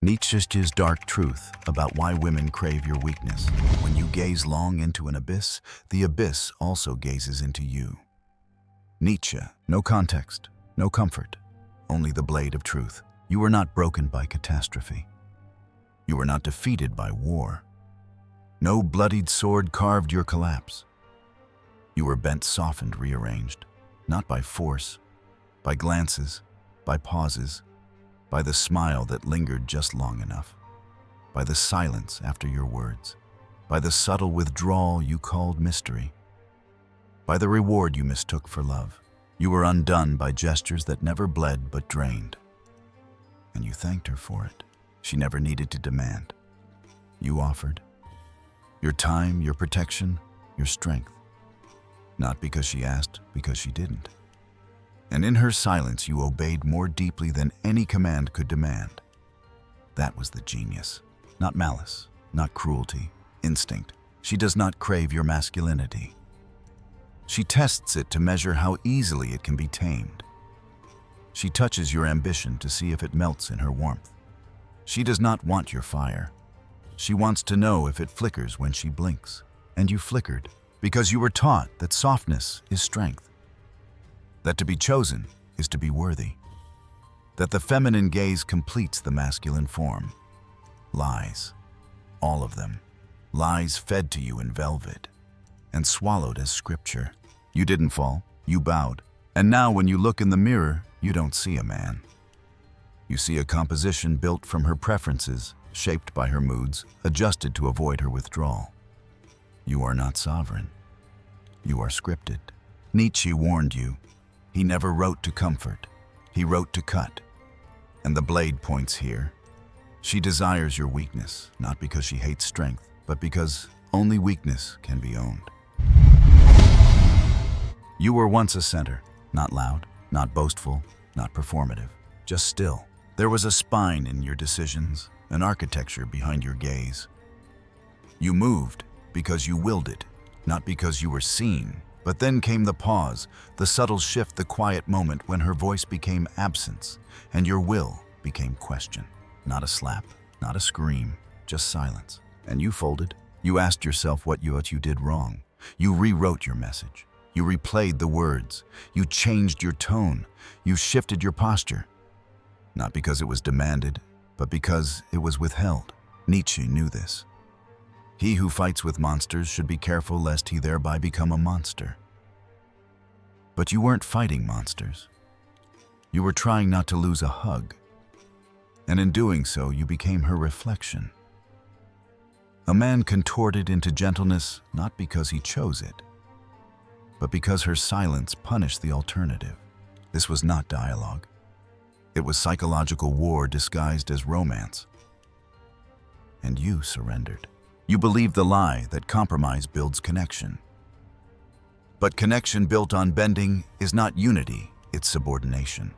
Nietzsche's dark truth about why women crave your weakness. When you gaze long into an abyss, the abyss also gazes into you. Nietzsche, no context, no comfort, only the blade of truth. You were not broken by catastrophe. You were not defeated by war. No bloodied sword carved your collapse. You were bent, softened, rearranged, not by force, by glances, by pauses, by the smile that lingered just long enough, by the silence after your words, by the subtle withdrawal you called mystery, by the reward you mistook for love. You were undone by gestures that never bled but drained. And you thanked her for it. She never needed to demand. You offered your time, your protection, your strength. Not because she asked, because she didn't. And in her silence, you obeyed more deeply than any command could demand. That was the genius. Not malice, not cruelty, instinct. She does not crave your masculinity. She tests it to measure how easily it can be tamed. She touches your ambition to see if it melts in her warmth. She does not want your fire. She wants to know if it flickers when she blinks. And you flickered because you were taught that softness is strength, that to be chosen is to be worthy, that the feminine gaze completes the masculine form. Lies, all of them, lies fed to you in velvet and swallowed as scripture. You didn't fall, you bowed, and now when you look in the mirror, you don't see a man. You see a composition built from her preferences, shaped by her moods, adjusted to avoid her withdrawal. You are not sovereign. You are scripted. Nietzsche warned you. He never wrote to comfort. He wrote to cut. And the blade points here. She desires your weakness, not because she hates strength, but because only weakness can be owned. You were once a center, not loud, not boastful, not performative, just still. There was a spine in your decisions, an architecture behind your gaze. You moved because you willed it, not because you were seen. But then came the pause, the subtle shift, the quiet moment when her voice became absence and your will became question. Not a slap, not a scream, just silence. And you folded. You asked yourself what you did wrong. You rewrote your message. You replayed the words. You changed your tone. You shifted your posture. Not because it was demanded, but because it was withheld. Nietzsche knew this. He who fights with monsters should be careful lest he thereby become a monster. But you weren't fighting monsters. You were trying not to lose a hug. And in doing so, you became her reflection. A man contorted into gentleness not because he chose it, but because her silence punished the alternative. This was not dialogue. It was psychological war disguised as romance. And you surrendered. You believed the lie that compromise builds connection. But connection built on bending is not unity, it's subordination.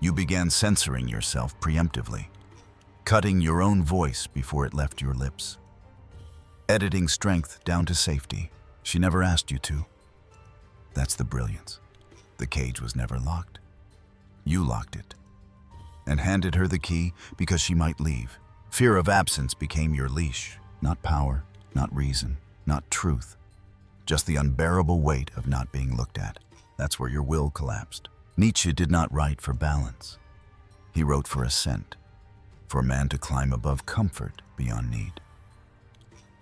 You began censoring yourself preemptively, cutting your own voice before it left your lips, editing strength down to safety. She never asked you to. That's the brilliance. The cage was never locked. You locked it and handed her the key because she might leave. Fear of absence became your leash. Not power, not reason, not truth, just the unbearable weight of not being looked at. That's where your will collapsed. Nietzsche did not write for balance. He wrote for ascent, for man to climb above comfort beyond need.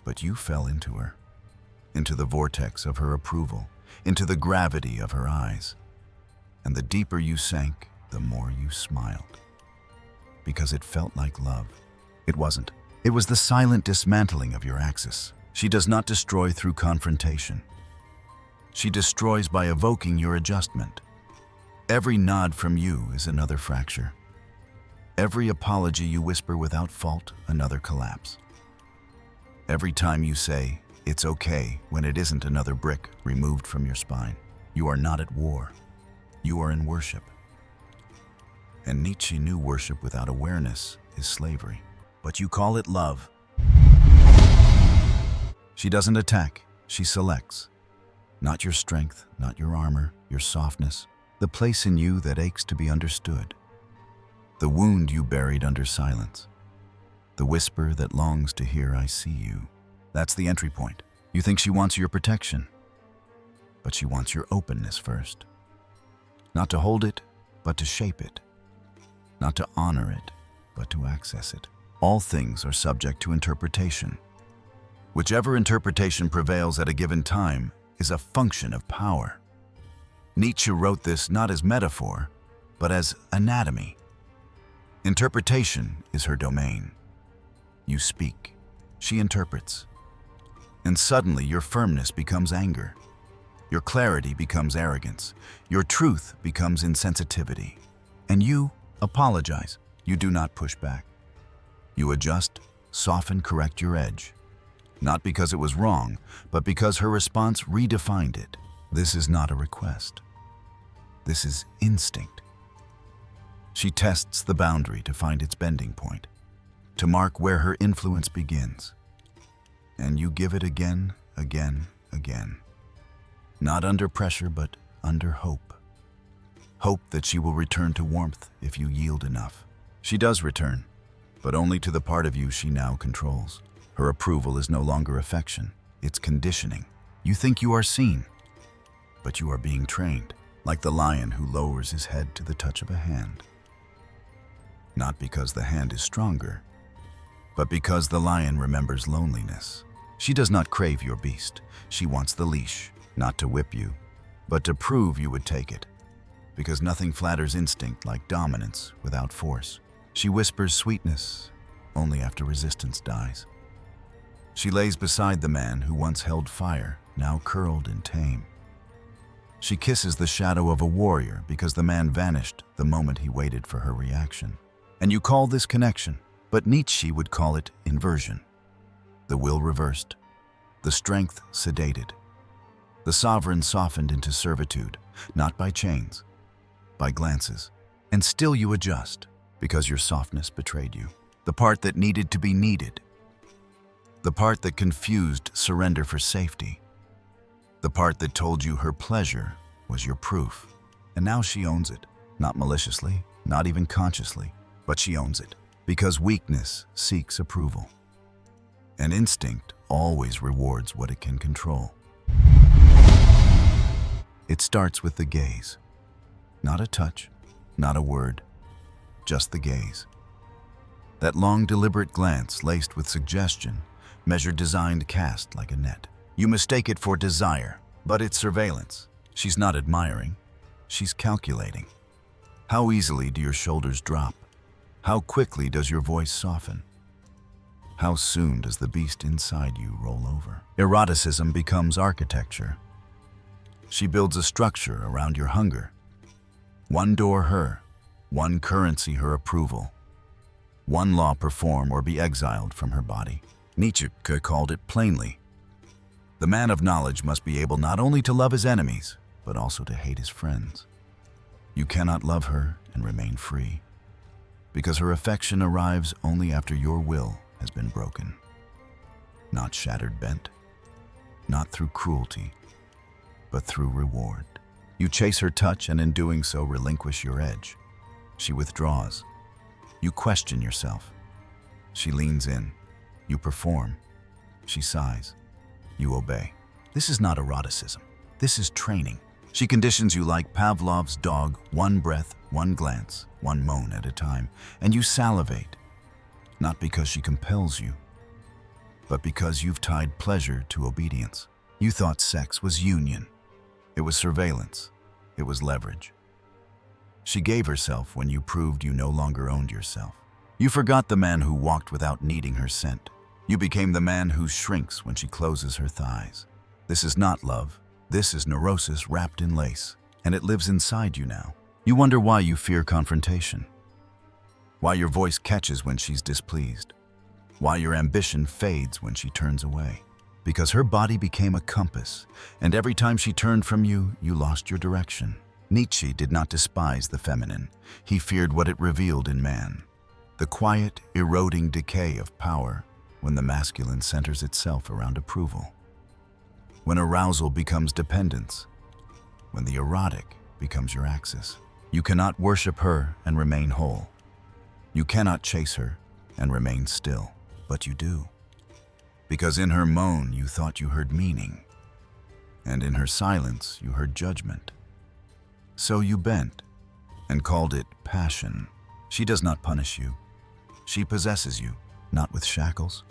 But you fell into her, into the vortex of her approval, into the gravity of her eyes. And the deeper you sank, the more you smiled. Because it felt like love. It wasn't. It was the silent dismantling of your axis. She does not destroy through confrontation. She destroys by evoking your adjustment. Every nod from you is another fracture. Every apology you whisper without fault, another collapse. Every time you say, "It's okay," when it isn't another brick removed from your spine. You are not at war. You are in worship. And Nietzsche knew worship without awareness is slavery. But you call it love. She doesn't attack, she selects. Not your strength, not your armor, your softness, the place in you that aches to be understood. The wound you buried under silence. The whisper that longs to hear "I see you." That's the entry point. You think she wants your protection, but she wants your openness first. Not to hold it, but to shape it. Not to honor it, but to access it. All things are subject to interpretation. Whichever interpretation prevails at a given time is a function of power. Nietzsche wrote this not as metaphor, but as anatomy. Interpretation is her domain. You speak, she interprets. And suddenly your firmness becomes anger. Your clarity becomes arrogance. Your truth becomes insensitivity. And you apologize. You do not push back. You adjust, soften, correct your edge. Not because it was wrong, but because her response redefined it. This is not a request. This is instinct. She tests the boundary to find its bending point, to mark where her influence begins. And you give it again, again, again. Not under pressure, but under hope. Hope that she will return to warmth if you yield enough. She does return, but only to the part of you she now controls. Her approval is no longer affection, it's conditioning. You think you are seen, but you are being trained, like the lion who lowers his head to the touch of a hand. Not because the hand is stronger, but because the lion remembers loneliness. She does not crave your beast. She wants the leash, not to whip you, but to prove you would take it. Because nothing flatters instinct like dominance without force. She whispers sweetness only after resistance dies. She lays beside the man who once held fire, now curled and tame. She kisses the shadow of a warrior because the man vanished the moment he waited for her reaction. And you call this connection, but Nietzsche would call it inversion. The will reversed, the strength sedated, the sovereign softened into servitude, not by chains, by glances. And still you adjust, because your softness betrayed you. The part that needed to be needed. The part that confused surrender for safety. The part that told you her pleasure was your proof. And now she owns it, not maliciously, not even consciously, but she owns it, because weakness seeks approval. And instinct always rewards what it can control. It starts with the gaze. Not a touch, not a word, just the gaze. That long, deliberate glance laced with suggestion, measured, designed, cast like a net. You mistake it for desire, but it's surveillance. She's not admiring, she's calculating. How easily do your shoulders drop? How quickly does your voice soften? How soon does the beast inside you roll over? Eroticism becomes architecture. She builds a structure around your hunger. One door her, one currency her approval. One law perform or be exiled from her body. Nietzsche called it plainly. The man of knowledge must be able not only to love his enemies, but also to hate his friends. You cannot love her and remain free, because her affection arrives only after your will has been broken. Not shattered bent, not through cruelty, but through reward. You chase her touch and in doing so relinquish your edge. She withdraws. You question yourself. She leans in. You perform. She sighs. You obey. This is not eroticism. This is training. She conditions you like Pavlov's dog, one breath, one glance, one moan at a time, and you salivate. Not because she compels you, but because you've tied pleasure to obedience. You thought sex was union. It was surveillance. It was leverage. She gave herself when you proved you no longer owned yourself. You forgot the man who walked without needing her scent. You became the man who shrinks when she closes her thighs. This is not love. This is neurosis wrapped in lace, and it lives inside you now. You wonder why you fear confrontation. Why your voice catches when she's displeased. Why your ambition fades when she turns away. Because her body became a compass, and every time she turned from you, you lost your direction. Nietzsche did not despise the feminine. He feared what it revealed in man. The quiet, eroding decay of power when the masculine centers itself around approval. When arousal becomes dependence. When the erotic becomes your axis. You cannot worship her and remain whole. You cannot chase her and remain still. But you do. Because in her moan you thought you heard meaning, and in her silence you heard judgment. So you bent and called it passion. She does not punish you. She possesses you, not with shackles,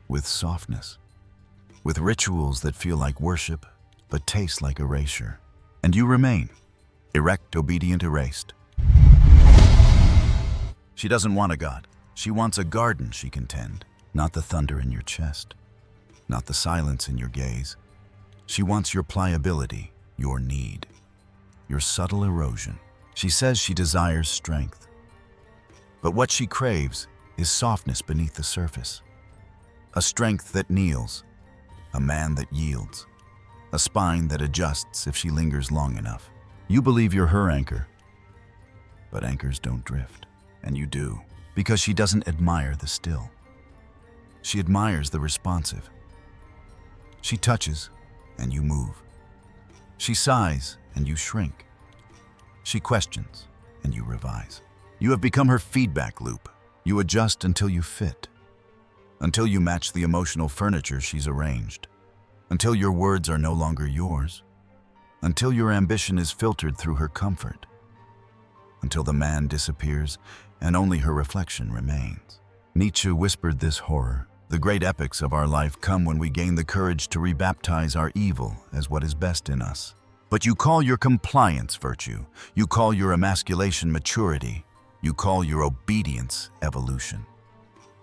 with softness, with rituals that feel like worship but taste like erasure. And you remain, erect, obedient, erased. She doesn't want a god. She wants a garden she can tend, not the thunder in your chest, not the silence in your gaze. She wants your pliability, your need, your subtle erosion. She says she desires strength, but what she craves is softness beneath the surface. A strength that kneels, a man that yields, a spine that adjusts if she lingers long enough. You believe you're her anchor, but anchors don't drift. And you do, because she doesn't admire the still. She admires the responsive. She touches, and you move. She sighs, and you shrink. She questions, and you revise. You have become her feedback loop. You adjust until you fit, until you match the emotional furniture she's arranged, until your words are no longer yours, until your ambition is filtered through her comfort, until the man disappears and only her reflection remains. Nietzsche whispered this horror. The great epics of our life come when we gain the courage to rebaptize our evil as what is best in us. But you call your compliance virtue. You call your emasculation maturity. You call your obedience evolution.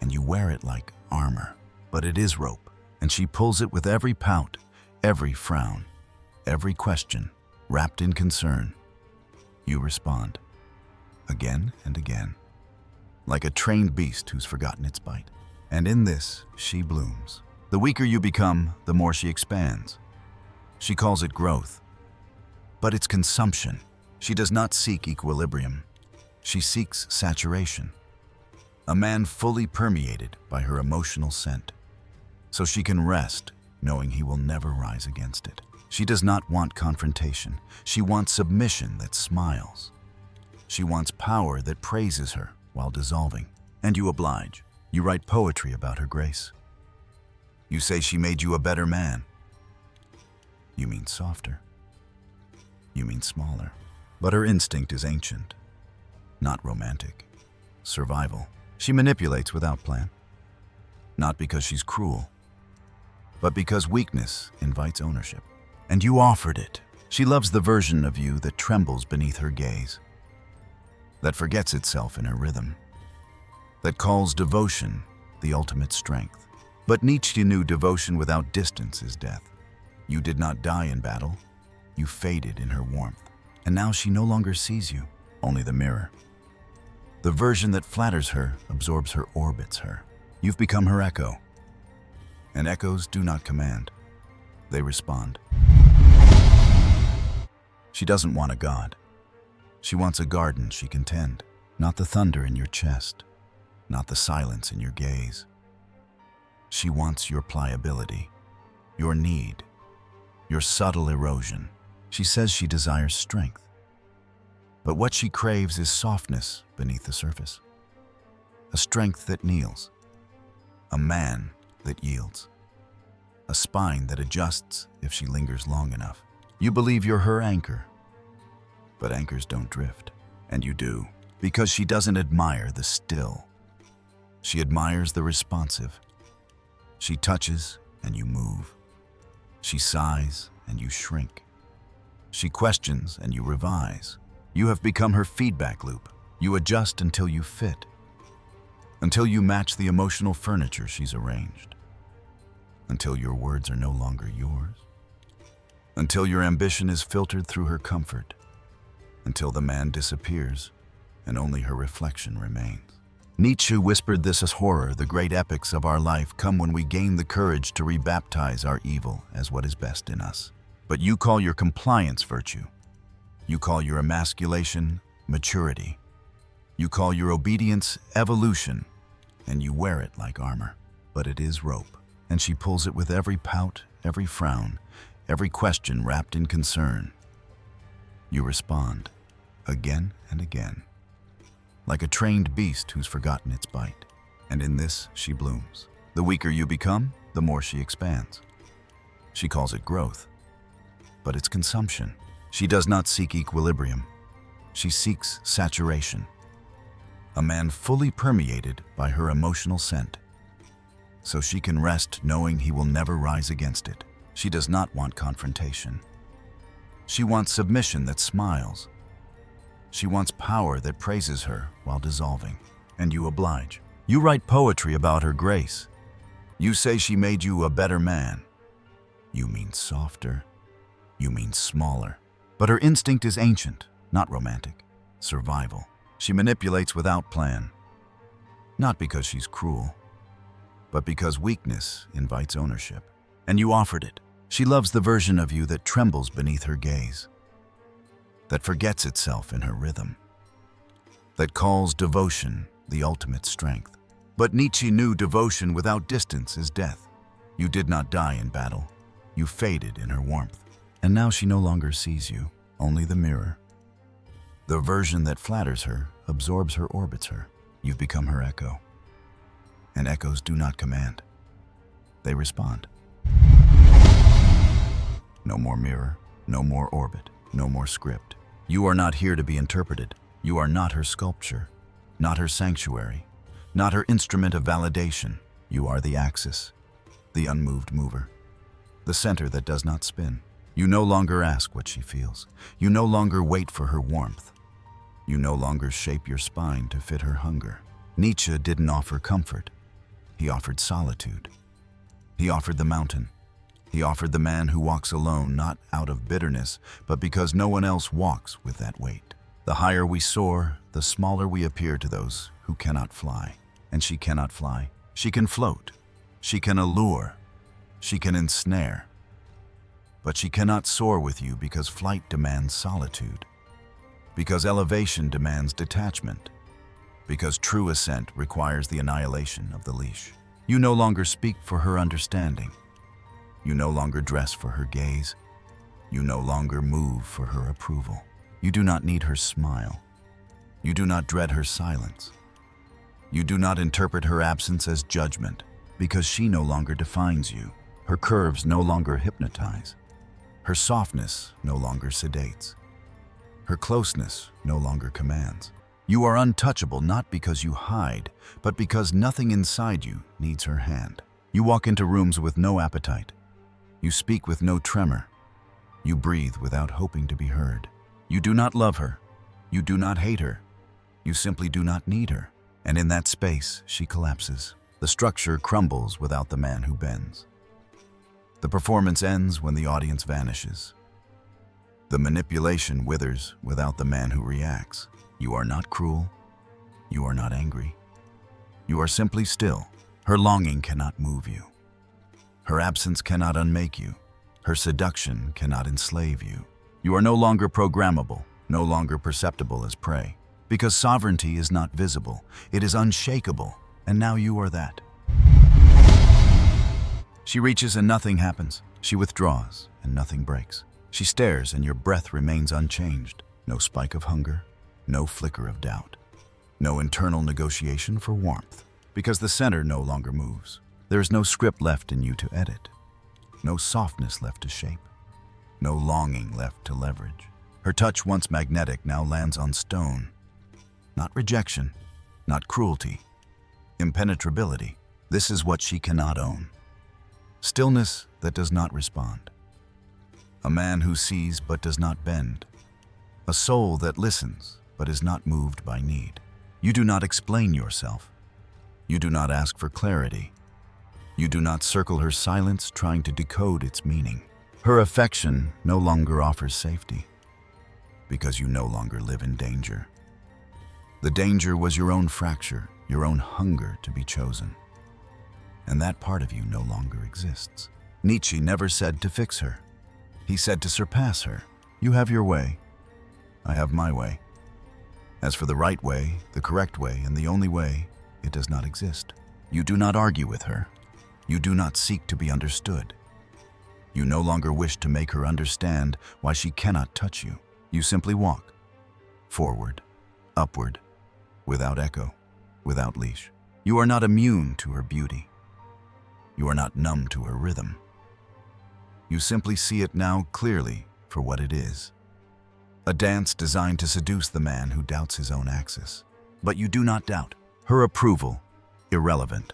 And you wear it like armor. But it is rope, and she pulls it with every pout, every frown, every question, wrapped in concern. You respond, again and again, like a trained beast who's forgotten its bite. And in this, she blooms. The weaker you become, the more she expands. She calls it growth, but it's consumption. She does not seek equilibrium. She seeks saturation. A man fully permeated by her emotional scent, so she can rest knowing he will never rise against it. She does not want confrontation. She wants submission that smiles. She wants power that praises her while dissolving. And you oblige. You write poetry about her grace. You say she made you a better man. You mean softer. You mean smaller. But her instinct is ancient, not romantic. Survival. She manipulates without plan. Not because she's cruel, but because weakness invites ownership. And you offered it. She loves the version of you that trembles beneath her gaze, that forgets itself in her rhythm, that calls devotion the ultimate strength. But Nietzsche knew devotion without distance is death. You did not die in battle. You faded in her warmth. And now she no longer sees you, only the mirror. The version that flatters her absorbs her, orbits her. You've become her echo. And echoes do not command. They respond. She doesn't want a god. She wants a garden she can tend, not the thunder in your chest, not the silence in your gaze. She wants your pliability, your need, your subtle erosion. She says she desires strength, but what she craves is softness beneath the surface. A strength that kneels, a man that yields, a spine that adjusts if she lingers long enough. You believe you're her anchor, but anchors don't drift. And you do, because she doesn't admire the still. She admires the responsive. She touches and you move. She sighs and you shrink. She questions and you revise. You have become her feedback loop. You adjust until you fit, until you match the emotional furniture she's arranged, until your words are no longer yours, until your ambition is filtered through her comfort, until the man disappears and only her reflection remains. Nietzsche whispered this as horror. The great epics of our life come when we gain the courage to rebaptize our evil as what is best in us. But you call your compliance virtue. You call your emasculation maturity. You call your obedience evolution, and you wear it like armor. But it is rope, and she pulls it with every pout, every frown, every question wrapped in concern. You respond, again and again, like a trained beast who's forgotten its bite. And in this, she blooms. The weaker you become, the more she expands. She calls it growth, but it's consumption. She does not seek equilibrium. She seeks saturation. A man fully permeated by her emotional scent, so she can rest knowing he will never rise against it. She does not want confrontation. She wants submission that smiles. She wants power that praises her while dissolving. And you oblige. You write poetry about her grace. You say she made you a better man. You mean softer. You mean smaller. But her instinct is ancient, not romantic. Survival. She manipulates without plan. Not because she's cruel, but because weakness invites ownership. And you offered it. She loves the version of you that trembles beneath her gaze, that forgets itself in her rhythm, that calls devotion the ultimate strength. But Nietzsche knew devotion without distance is death. You did not die in battle. You faded in her warmth. And now she no longer sees you, only the mirror. The version that flatters her, absorbs her, orbits her. You've become her echo. And echoes do not command. They respond. No more mirror, no more orbit, no more script. You are not here to be interpreted. You are not her sculpture, not her sanctuary, not her instrument of validation. You are the axis, the unmoved mover, the center that does not spin. You no longer ask what she feels. You no longer wait for her warmth. You no longer shape your spine to fit her hunger. Nietzsche didn't offer comfort. He offered solitude. He offered the mountain. He offered the man who walks alone, not out of bitterness, but because no one else walks with that weight. The higher we soar, the smaller we appear to those who cannot fly. And she cannot fly. She can float. She can allure. She can ensnare. But she cannot soar with you because flight demands solitude. Because elevation demands detachment. Because true ascent requires the annihilation of the leash. You no longer speak for her understanding. You no longer dress for her gaze. You no longer move for her approval. You do not need her smile. You do not dread her silence. You do not interpret her absence as judgment, because she no longer defines you. Her curves no longer hypnotize. Her softness no longer sedates. Her closeness no longer commands. You are untouchable not because you hide, but because nothing inside you needs her hand. You walk into rooms with no appetite. You speak with no tremor. You breathe without hoping to be heard. You do not love her. You do not hate her. You simply do not need her. And in that space, she collapses. The structure crumbles without the man who bends. The performance ends when the audience vanishes. The manipulation withers without the man who reacts. You are not cruel. You are not angry. You are simply still. Her longing cannot move you. Her absence cannot unmake you. Her seduction cannot enslave you. You are no longer programmable, no longer perceptible as prey. Because sovereignty is not visible, it is unshakable, and now you are that. She reaches and nothing happens. She withdraws and nothing breaks. She stares and your breath remains unchanged. No spike of hunger, no flicker of doubt. No internal negotiation for warmth, because the center no longer moves. There is no script left in you to edit, no softness left to shape, no longing left to leverage. Her touch, once magnetic, now lands on stone. Not rejection, not cruelty, impenetrability. This is what she cannot own. Stillness that does not respond. A man who sees but does not bend. A soul that listens but is not moved by need. You do not explain yourself. You do not ask for clarity. You do not circle her silence trying to decode its meaning. Her affection no longer offers safety, because you no longer live in danger. The danger was your own fracture, your own hunger to be chosen. And that part of you no longer exists. Nietzsche never said to fix her. He said to surpass her. You have your way. I have my way. As for the right way, the correct way, and the only way, it does not exist. You do not argue with her. You do not seek to be understood. You no longer wish to make her understand why she cannot touch you. You simply walk, forward, upward, without echo, without leash. You are not immune to her beauty. You are not numb to her rhythm. You simply see it now clearly for what it is. A dance designed to seduce the man who doubts his own axis. But you do not doubt. Her approval, irrelevant.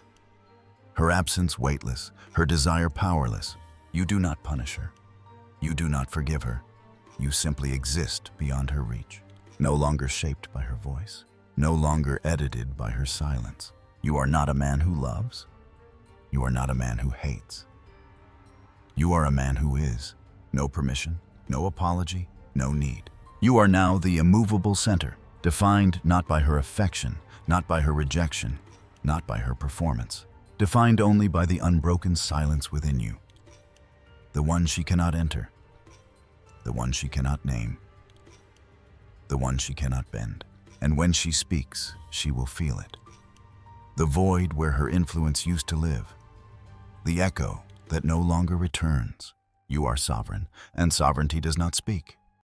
Her absence, weightless. Her desire, powerless. You do not punish her. You do not forgive her. You simply exist beyond her reach. No longer shaped by her voice. No longer edited by her silence. You are not a man who loves. You are not a man who hates. You are a man who is. No permission, no apology, no need. You are now the immovable center, defined not by her affection, not by her rejection, not by her performance, defined only by the unbroken silence within you. The one she cannot enter, the one she cannot name, the one she cannot bend. And when she speaks, she will feel it. The void where her influence used to live, the echo that no longer returns. You are sovereign, and sovereignty does not speak.